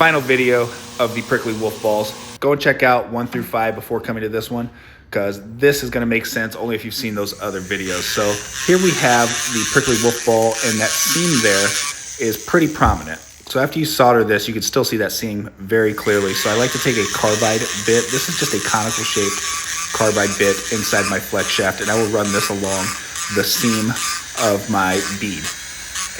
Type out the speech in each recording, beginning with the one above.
final video of the prickly wolf balls. Go and check out 1 through 5 before coming to this one, because this is going to make sense only if you've seen those other videos. So here we have the prickly wolf ball, and that seam there is pretty prominent. So after you solder this, you can still see that seam very clearly. So I like to take a carbide bit. This is just a conical shaped carbide bit inside my flex shaft, and I will run this along the seam of my bead.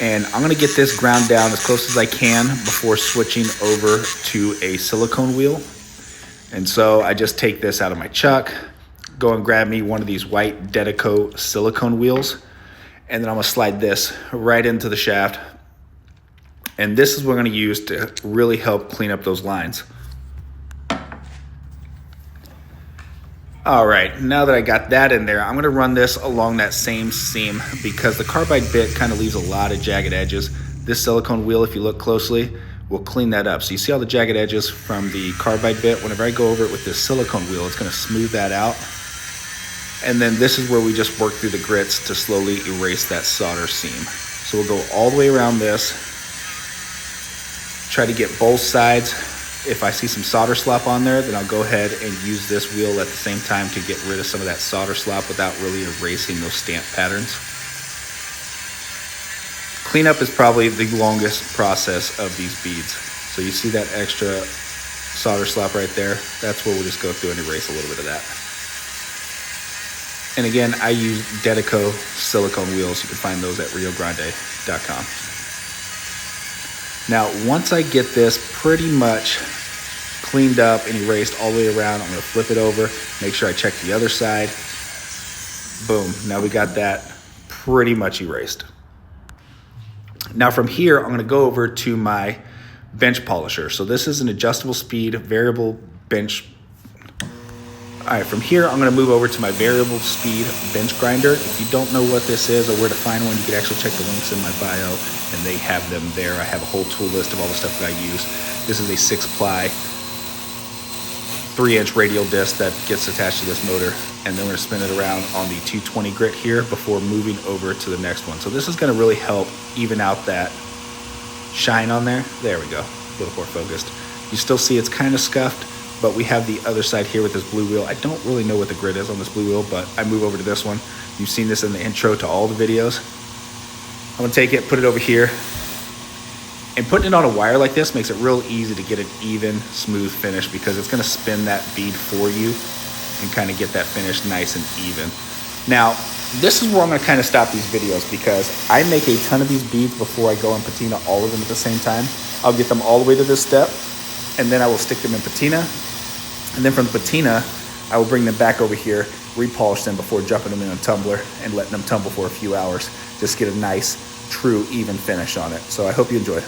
And I'm gonna get this ground down as close as I can before switching over to a silicone wheel. And so I just take this out of my chuck, go and grab me one of these white Dedeco silicone wheels, and then I'm gonna slide this right into the shaft. And this is what we're gonna use to really help clean up those lines. All right, now that I got that in there, I'm gonna run this along that same seam because the carbide bit kind of leaves a lot of jagged edges. This silicone wheel, if you look closely, will clean that up. So you see all the jagged edges from the carbide bit? Whenever I go over it with this silicone wheel, it's gonna smooth that out. And then this is where we just work through the grits to slowly erase that solder seam. So we'll go all the way around this, try to get both sides. If I see some solder slop on there, then I'll go ahead and use this wheel at the same time to get rid of some of that solder slop without really erasing those stamp patterns. Cleanup is probably the longest process of these beads. So you see that extra solder slop right there? That's where we'll just go through and erase a little bit of that. And again, I use Dedeco silicone wheels. You can find those at riogrande.com. Now, once I get this pretty much cleaned up and erased all the way around, I'm gonna flip it over, make sure I check the other side. Boom, now we got that pretty much erased. Now from here, I'm gonna go over to my bench polisher. So this is an adjustable speed, variable bench. All right, from here, I'm gonna move over to my variable speed bench grinder. If you don't know what this is or where to find one, you can actually check the links in my bio, and they have them there. I have a whole tool list of all the stuff that I use. This is a 6-ply, 3-inch radial disc that gets attached to this motor, and then we're gonna spin it around on the 220 grit here before moving over to the next one. So this is gonna really help even out that shine on there. There we go, a little more focused. You still see it's kind of scuffed, but we have the other side here with this blue wheel. I don't really know what the grit is on this blue wheel, but I move over to this one. You've seen this in the intro to all the videos. I'm gonna take it, put it over here, and putting it on a wire like this makes it real easy to get an even, smooth finish because it's gonna spin that bead for you and kind of get that finish nice and even. Now, this is where I'm gonna kind of stop these videos because I make a ton of these beads before I go and patina all of them at the same time. I'll get them all the way to this step, and then I will stick them in patina. And then from the patina, I will bring them back over here, repolish them before jumping them in a tumbler and letting them tumble for a few hours. Just get a nice, true, even finish on it. So I hope you enjoy.